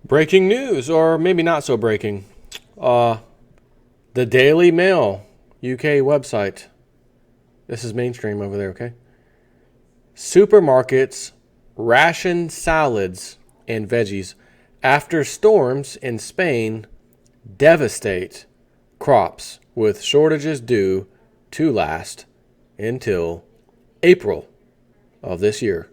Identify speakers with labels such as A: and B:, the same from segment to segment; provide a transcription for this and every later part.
A: Breaking news, or maybe not so breaking. The Daily Mail, UK website. This is mainstream over there, okay? Supermarkets ration salads and veggies after storms in Spain devastate crops, with shortages due to last until April of this year.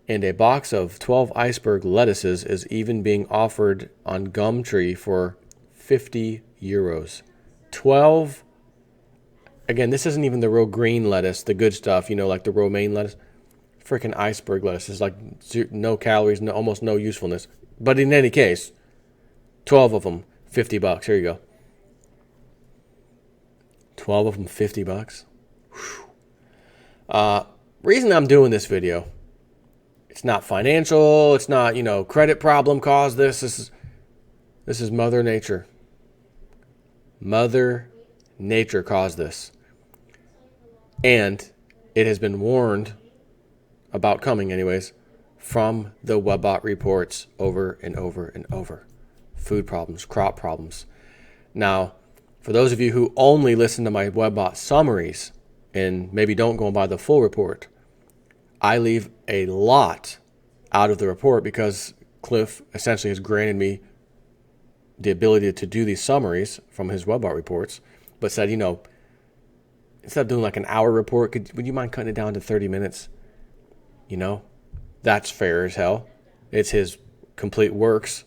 A: And a box of 12 iceberg lettuces is even being offered on Gumtree for 50 euros. 12. Again, this isn't even the real green lettuce, the good stuff, like the romaine lettuce. Freaking iceberg lettuce is like no calories, almost no usefulness. But in any case, 12 of them, $50. Here you go. 12 of them, $50. Reason I'm doing this video, it's not financial. It's not, credit problem caused this. This is Mother Nature. Mother Nature caused this. And it has been warned about coming anyways from the Webbot reports over and over and over. Food problems, crop problems. Now, for those of you who only listen to my Webbot summaries and maybe don't go and buy the full report, I leave a lot out of the report because Cliff essentially has granted me the ability to do these summaries from his Webbot reports, but said, instead of doing like an hour report, would you mind cutting it down to 30 minutes? That's fair as hell. It's his complete works.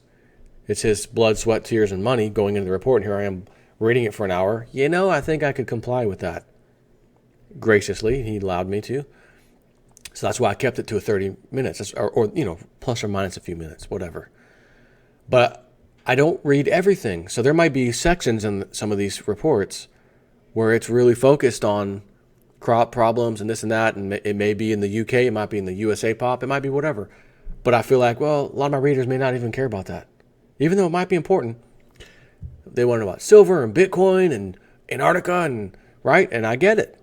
A: It's his blood, sweat, tears, and money going into the report, and here I am reading it for an hour. I think I could comply with that. Graciously, he allowed me to. So that's why I kept it to 30 minutes, or plus or minus a few minutes, whatever. But I don't read everything. So there might be sections in some of these reports where it's really focused on crop problems and this and that, and it may be in the UK, it might be in the USA pop, it might be whatever. But I feel like, well, a lot of my readers may not even care about that. Even though it might be important. They want to know about silver and Bitcoin and Antarctica, and right? And I get it.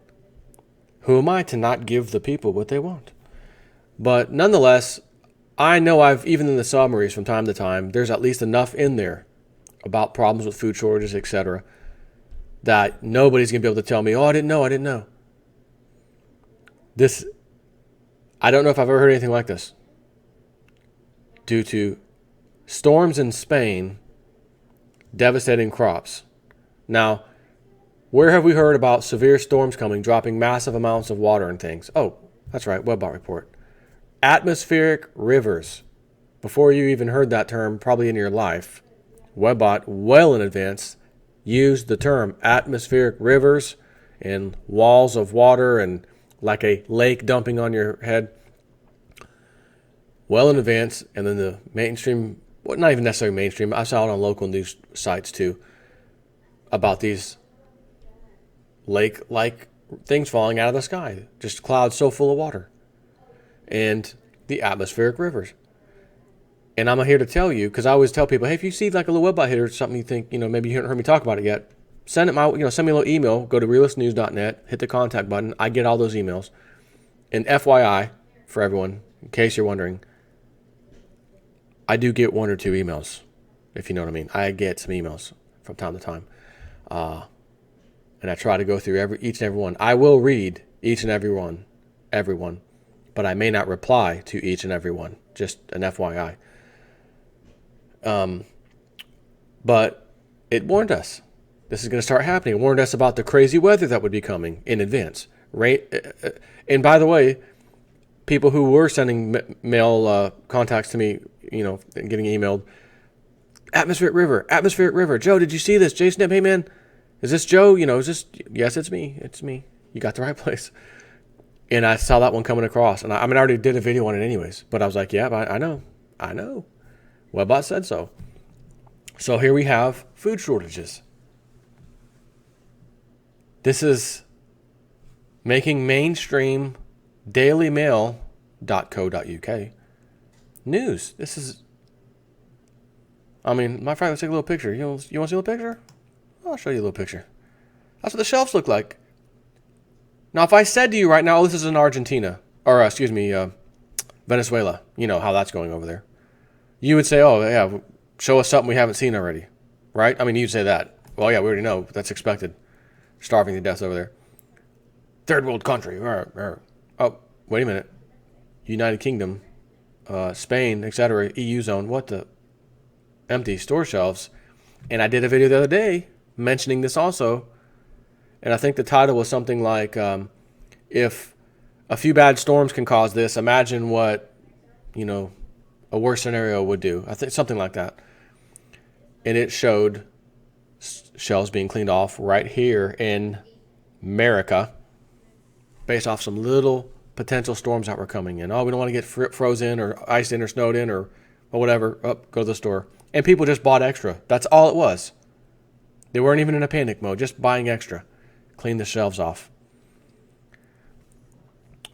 A: Who am I to not give the people what they want? But nonetheless, I know even in the summaries from time to time, there's at least enough in there about problems with food shortages, etc., that nobody's going to be able to tell me, I didn't know. I don't know if I've ever heard anything like this. Due to storms in Spain devastating crops. Now, where have we heard about severe storms coming, dropping massive amounts of water and things? Oh, that's right, Webbot report. Atmospheric rivers. Before you even heard that term, probably in your life, Webbot, well in advance, used the term atmospheric rivers and walls of water and like a lake dumping on your head. Well in advance, and then the mainstream, well, not even necessarily mainstream, I saw it on local news sites too, about these lake-like things falling out of the sky. Just clouds so full of water. And the atmospheric rivers. And I'm here to tell you, because I always tell people, hey, if you see like a little Webbot hit or something you think, maybe you haven't heard me talk about it yet, send me a little email, go to realistnews.net, hit the contact button. I get all those emails. And FYI, for everyone, in case you're wondering, I do get one or two emails, if you know what I mean. I get some emails from time to time. And I try to go through each and every one. I will read each and every one, but I may not reply to each and every one. Just an FYI. But it warned us. This is going to start happening. It warned us about the crazy weather that would be coming in advance. And by the way, people who were sending mail contacts to me, and getting emailed, atmospheric river. Joe, did you see this? Jason, hey man, is this Joe? Is this? Yes, it's me. You got the right place. And I saw that one coming across, and I already did a video on it anyways. But I was like, yeah, I know. Webbot said so. So here we have food shortages. This is making mainstream dailymail.co.uk news. This is, my friend, let's take a little picture. You want to see a little picture? I'll show you a little picture. That's what the shelves look like. Now, if I said to you right now, this is in Argentina, or Venezuela, how that's going over there. You would say, oh, yeah, Show us something we haven't seen already, right? I mean, you'd say that. Well, yeah, we already know. That's expected. Starving to death over there. Third world country. Oh, wait a minute. United Kingdom, Spain, etc., EU zone. What the? Empty store shelves. And I did a video the other day mentioning this also. And I think the title was something like, if a few bad storms can cause this, imagine what, a worse scenario would do. I think something like that. And it showed shelves being cleaned off right here in America based off some little potential storms that were coming in. Oh, we don't want to get frozen or iced in or snowed in or whatever. Oh, go to the store. And people just bought extra. That's all it was. They weren't even in a panic mode, just buying extra. Clean the shelves off.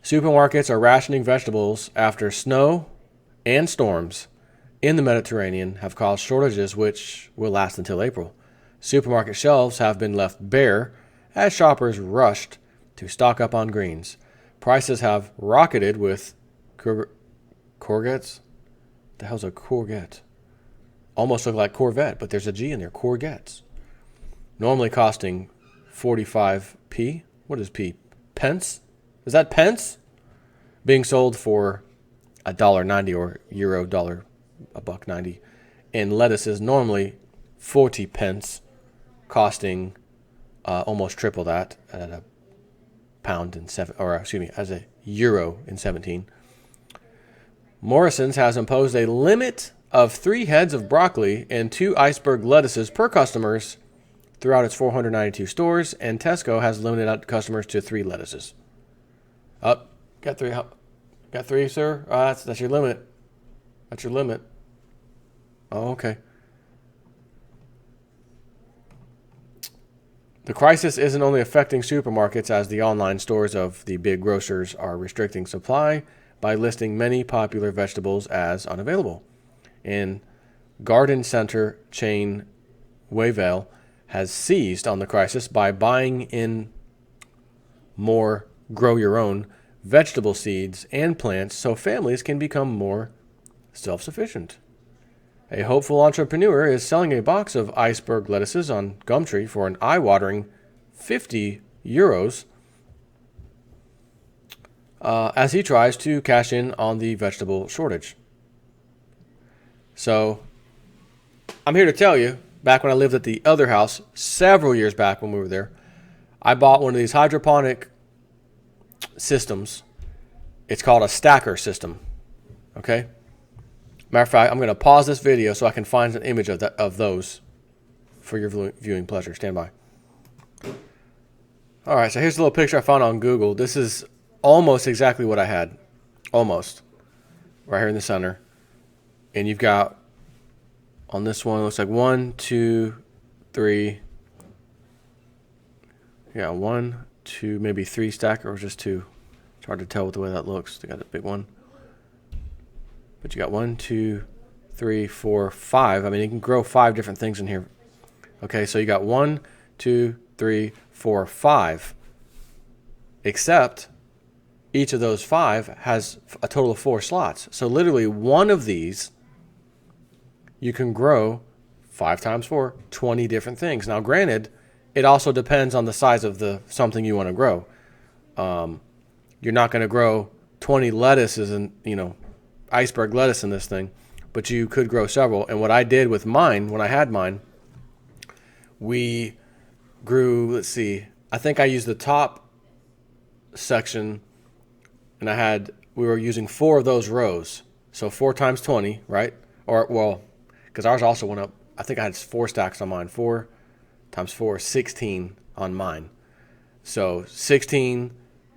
A: Supermarkets are rationing vegetables after snow and storms in the Mediterranean have caused shortages which will last until April. Supermarket shelves have been left bare as shoppers rushed to stock up on greens. Prices have rocketed with courgettes. The hell's a courgette? Almost look like Corvette, but there's a G in there. Courgettes. Normally costing 45p. What is p? Pence? Is that pence? Being sold for $1.90 or euro dollar, $1.90. And lettuce is normally 40 pence, costing almost triple that at a pound and as a euro in 17. Morrison's has imposed a limit of 3 heads of broccoli and 2 iceberg lettuces per customers throughout its 492 stores, and Tesco has limited out customers to 3 lettuces. Up, got 3. Got 3, sir? That's your limit. That's your limit. Oh, okay. The crisis isn't only affecting supermarkets, as the online stores of the big grocers are restricting supply by listing many popular vegetables as unavailable. And garden center chain Wayvale has seized on the crisis by buying in more grow your own vegetable seeds and plants so families can become more self-sufficient. A hopeful entrepreneur is selling a box of iceberg lettuces on Gumtree for an eye-watering 50 euros as he tries to cash in on the vegetable shortage. So, I'm here to tell you, back when I lived at the other house, several years back when we were there, I bought one of these hydroponic systems. It's called a stacker system. Okay? Matter of fact, I'm going to pause this video so I can find an image of those for your viewing pleasure. Stand by. All right, so here's a little picture I found on Google. This is almost exactly what I had. Almost. Right here in the center. And you've got, on this one, it looks like 1, 2, 3. Yeah, 1, 2, maybe 3 stacker or just 2. It's hard to tell with the way that looks. They got a big one. But you got 1, 2, 3, 4, 5. I mean, you can grow 5 different things in here. Okay, so you got 1, 2, 3, 4, 5. Except each of those 5 has a total of 4 slots. So literally one of these, you can grow 5 times 4, 20 different things. Now, granted, it also depends on the size of the something you want to grow. You're not going to grow 20 lettuces and, iceberg lettuce in this thing, but you could grow several. And what I did with mine, when I had mine, we grew, I think I used the top section, and we were using 4 of those rows. So 4 times 20, right? Because ours also went up. I think I had 4 stacks on mine. 4 times 4, 16 on mine. So 16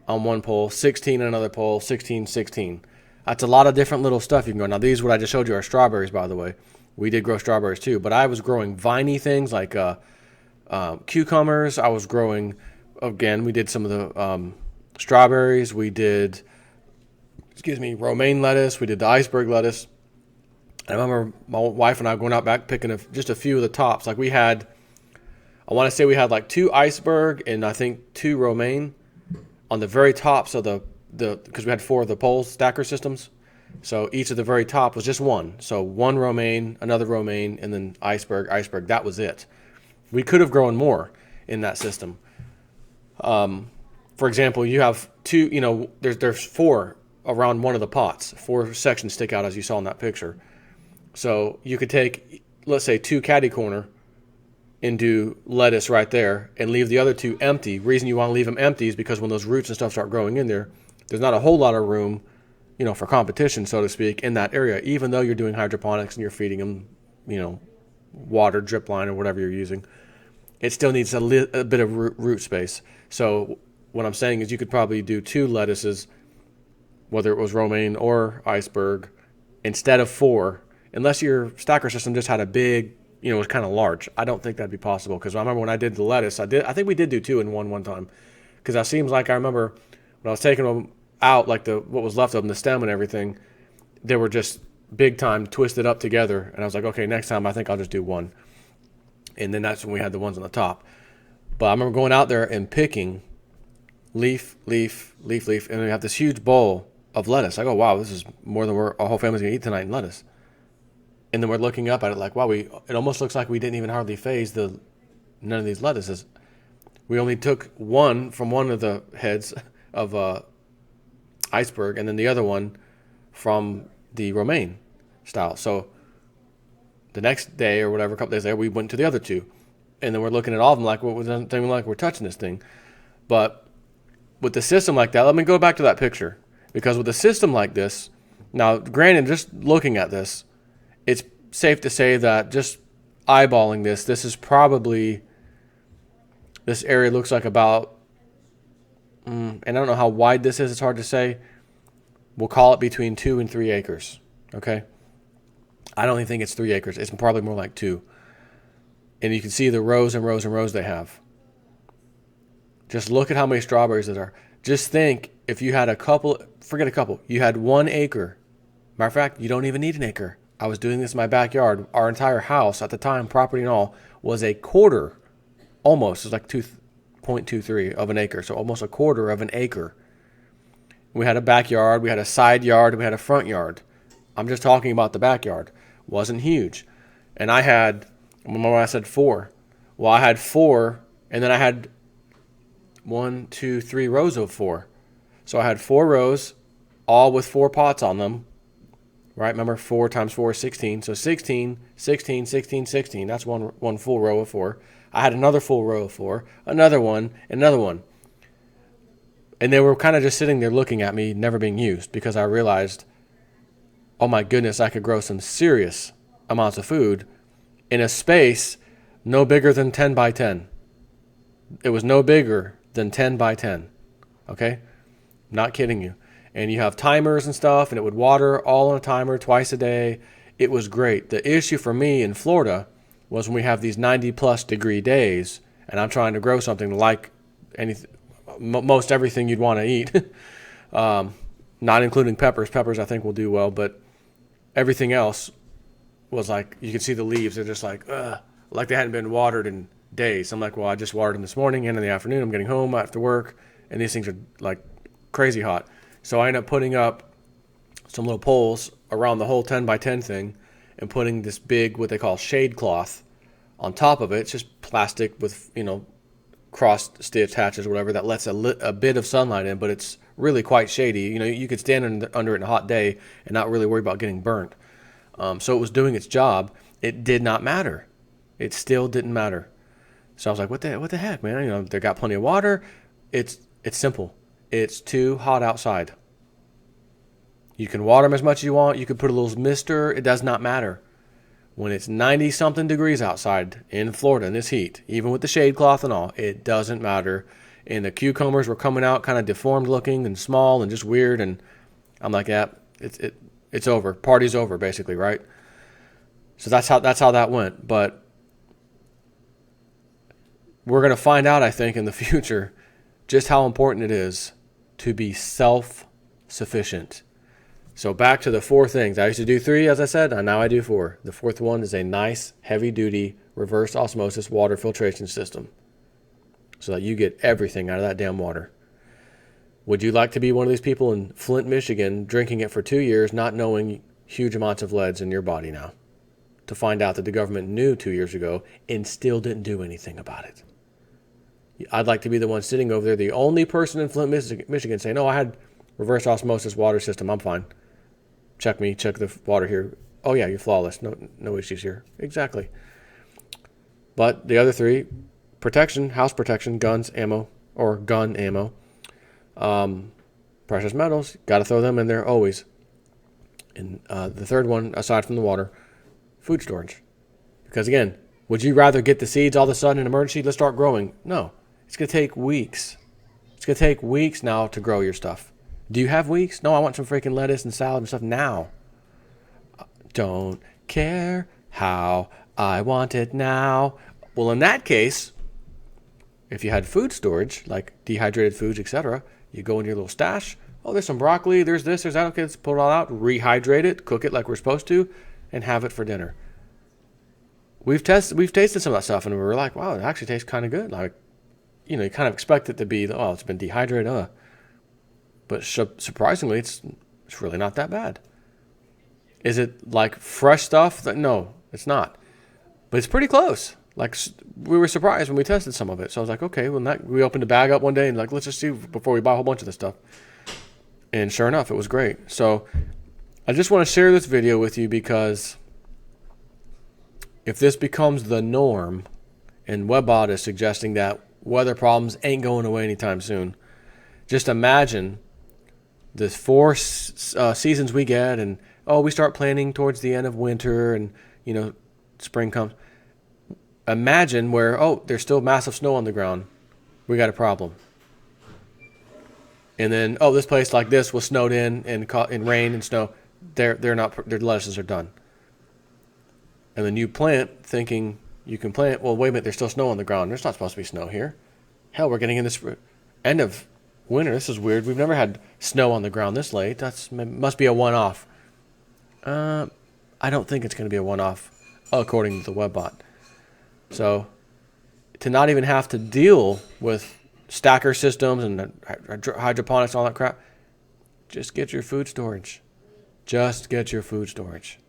A: on one pole, 16 on another pole, 16, 16. That's a lot of different little stuff you can grow. Now, these, what I just showed you, are strawberries, by the way. We did grow strawberries too, but I was growing viney things like cucumbers. I was growing, again, we did some of the strawberries. We did, romaine lettuce. We did the iceberg lettuce. I remember my wife and I going out back picking just a few of the tops. Like I want to say we had like 2 iceberg and I think 2 romaine on the very tops of because we had 4 of the pole stacker systems. So each of the very top was just one. So one romaine, another romaine, and then iceberg, iceberg. That was it. We could have grown more in that system. For example, you have two, there's four around one of the pots. Four sections stick out as you saw in that picture. So you could take, let's say, two catty corner and do lettuce right there and leave the other two empty. Reason you want to leave them empty is because when those roots and stuff start growing in there, there's not a whole lot of room, for competition, so to speak, in that area, even though you're doing hydroponics and you're feeding them, water, drip line, or whatever you're using. It still needs a bit of root space. So what I'm saying is you could probably do two lettuces, whether it was romaine or iceberg, instead of four, unless your stacker system just had a big, was kind of large. I don't think that'd be possible, because I remember when I did the lettuce, I think we did do two in one time, because it seems like I remember when I was taking them out, like what was left of them, the stem and everything, they were just big time twisted up together, and I was like, okay, next time I think I'll just do one. And then that's when we had the ones on the top. But I remember going out there and picking leaf, leaf, leaf, leaf, and we have this huge bowl of lettuce. I go, wow, this is more than our whole family's gonna eat tonight in lettuce. And then we're looking up at it like, wow, it almost looks like we didn't even hardly phase none of these lettuces. We only took one from one of the heads of iceberg, and then the other one from the romaine style. So the next day or whatever, a couple days later, we went to the other two, and then we're looking at all of them like, well, it doesn't seem like we're touching this thing. But with the system like that, let me go back to that picture, because with a system like this, now granted, just looking at this, it's safe to say that just eyeballing this is probably, this area looks like about, and I don't know how wide this is, it's hard to say. We'll call it between 2 and 3 acres, okay? I don't even think it's 3 acres. It's probably more like 2. And you can see the rows and rows and rows they have. Just look at how many strawberries there are. Just think if you had forget a couple, you had 1 acre. Matter of fact, you don't even need an acre. I was doing this in my backyard. Our entire house at the time, property and all, was a quarter, almost, it was like 2.23 of an acre. So almost a quarter of an acre. We had a backyard, we had a side yard, and we had a front yard. I'm just talking about the backyard. Wasn't huge. And I had, remember I said 4. Well, I had 4, and then I had 1, 2, 3 rows of 4. So I had 4 rows, all with 4 pots on them. Right? Remember, 4 times 4 is 16. So 16, 16, 16, 16. That's one full row of 4. I had another full row of 4, another one, another one. And they were kind of just sitting there looking at me, never being used, because I realized, oh my goodness, I could grow some serious amounts of food in a space no bigger than 10 by 10. It was no bigger than 10 by 10. Okay? Not kidding you. And you have timers and stuff, and it would water all on a timer twice a day. It was great. The issue for me in Florida was when we have these 90-plus degree days, and I'm trying to grow something like most everything you'd want to eat, not including peppers. Peppers I think will do well, but everything else was like, you could see the leaves. They're just like they hadn't been watered in days. I'm like, well, I just watered them this morning and in the afternoon. I'm getting home after work, and these things are like crazy hot. So I ended up putting up some little poles around the whole 10 by 10 thing and putting this big, what they call shade cloth on top of it. It's just plastic with, cross stitch hatches or whatever that lets a bit of sunlight in, but it's really quite shady. You could stand under it in a hot day and not really worry about getting burnt. So it was doing its job. It did not matter. It still didn't matter. So I was like, what the heck, man? They got plenty of water. It's simple. It's too hot outside. You can water them as much as you want. You could put a little mister. It does not matter. When it's 90-something degrees outside in Florida in this heat, even with the shade cloth and all, it doesn't matter. And the cucumbers were coming out kind of deformed looking and small and just weird. And I'm like, yeah, it's over. Party's over, basically, right? So that's how that went. But we're going to find out, I think, in the future just how important it is to be self-sufficient. So back to the 4 things. I used to do 3, as I said, and now I do 4. The 4th one is a nice, heavy-duty, reverse osmosis water filtration system so that you get everything out of that damn water. Would you like to be one of these people in Flint, Michigan, drinking it for 2 years, not knowing huge amounts of lead's in your body now, to find out that the government knew 2 years ago and still didn't do anything about it? I'd like to be the one sitting over there, the only person in Flint, Michigan, saying, "Oh, I had reverse osmosis water system. I'm fine. Check me. Check the water here. Oh yeah, you're flawless. No issues here." Exactly. But the other three, protection, house protection, guns, ammo, or gun ammo, precious metals, got to throw them in there always. And the third one, aside from the water, food storage. Because again, would you rather get the seeds all of a sudden in emergency? Let's start growing. No, it's going to take weeks. It's going to take weeks now to grow your stuff. Do you have weeks? No, I want some freaking lettuce and salad and stuff now. Don't care how, I want it now. Well, in that case, if you had food storage, like dehydrated foods, etc., you go in your little stash. Oh, there's some broccoli, there's this, there's that. Okay, let's pull it all out, rehydrate it, cook it like we're supposed to, and have it for dinner. We've tasted some of that stuff, and we were like, wow, it actually tastes kind of good. Like, you kind of expect it to be, oh, it's been dehydrated, But surprisingly, it's really not that bad. Is it like fresh stuff? No, it's not. But it's pretty close. Like, we were surprised when we tested some of it. So I was like, okay, well, we opened the bag up one day and like, let's just see before we buy a whole bunch of this stuff. And sure enough, it was great. So I just want to share this video with you because if this becomes the norm, and WebBot is suggesting that weather problems ain't going away anytime soon, just imagine the 4 seasons we get, and we start planning towards the end of winter, and spring comes. Imagine where there's still massive snow on the ground. We got a problem. And then this place like this was snowed in and caught in rain and snow. Their lettuces are done. And then you plant thinking you can plant. Well, wait a minute. There's still snow on the ground. There's not supposed to be snow here. Hell, we're getting in this end of winter. This is weird. We've never had snow on the ground this late. Must be a one-off. I don't think it's going to be a one-off, according to the WebBot. So, to not even have to deal with stacker systems and hydroponics and all that crap, just get your food storage. Just get your food storage.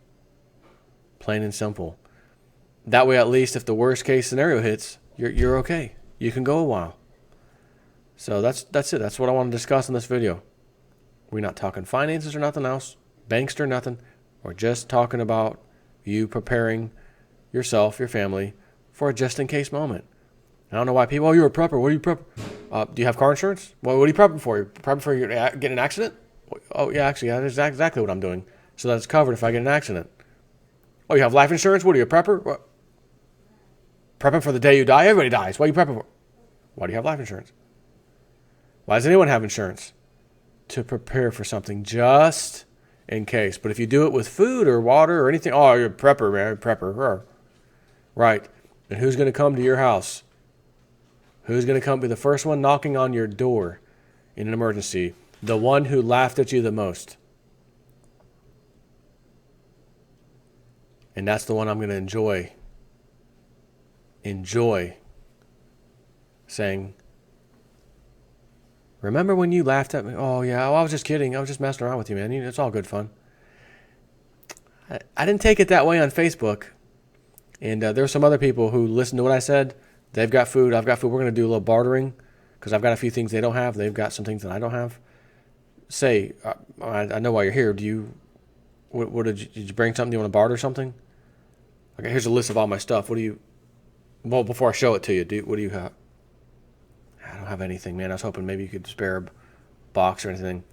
A: Plain and simple. That way, at least, if the worst case scenario hits, you're okay. You can go a while. So that's it. That's what I want to discuss in this video. We're not talking finances or nothing else, banks or nothing. We're just talking about you preparing yourself, your family, for a just-in-case moment. I don't know why people, you're a prepper. What are you prepping? Do you have car insurance? Well, what are you prepping for? You're prepping for you getting an accident? Oh, yeah, actually, that's exactly what I'm doing. So that it's covered if I get an accident. Oh, you have life insurance? What are you, a prepper? What? Prepping for the day you die? Everybody dies. What are you prepping for? Why do you have life insurance? Why does anyone have insurance? To prepare for something just in case. But if you do it with food or water or anything, you're a prepper, man, prepper. Right. And who's going to come to your house? Who's going to come be the first one knocking on your door in an emergency? The one who laughed at you the most. And that's the one I'm going to enjoy saying, remember when you laughed at me? Oh, yeah, I was just kidding. I was just messing around with you, man. It's all good fun. I didn't take it that way on Facebook. And there were some other people who listened to what I said. They've got food. I've got food. We're going to do a little bartering because I've got a few things they don't have. They've got some things that I don't have. Say, I know why you're here. Did you bring something? Do you want to barter something? Okay, here's a list of all my stuff. Well, before I show it to you, what do you have? I don't have anything, man. I was hoping maybe you could spare a box or anything.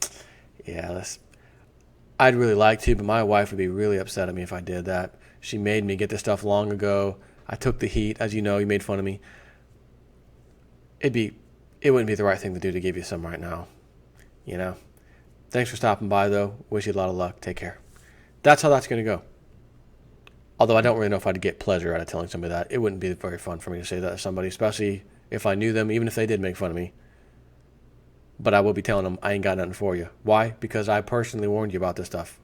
A: Yeah, I'd really like to, but my wife would be really upset at me if I did that. She made me get this stuff long ago. I took the heat. As you know, you made fun of me. It wouldn't be the right thing to do to give you some right now. Thanks for stopping by, though. Wish you a lot of luck. Take care. That's how that's going to go. Although I don't really know if I'd get pleasure out of telling somebody that. It wouldn't be very fun for me to say that to somebody, especially if I knew them, even if they did make fun of me. But I will be telling them, I ain't got nothing for you. Why? Because I personally warned you about this stuff.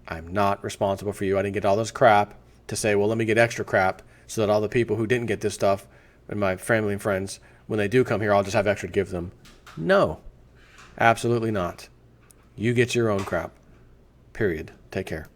A: I'm not responsible for you. I didn't get all this crap to say, well, let me get extra crap so that all the people who didn't get this stuff and my family and friends, when they do come here, I'll just have extra to give them. No. Absolutely not. You get your own crap. Period. Take care.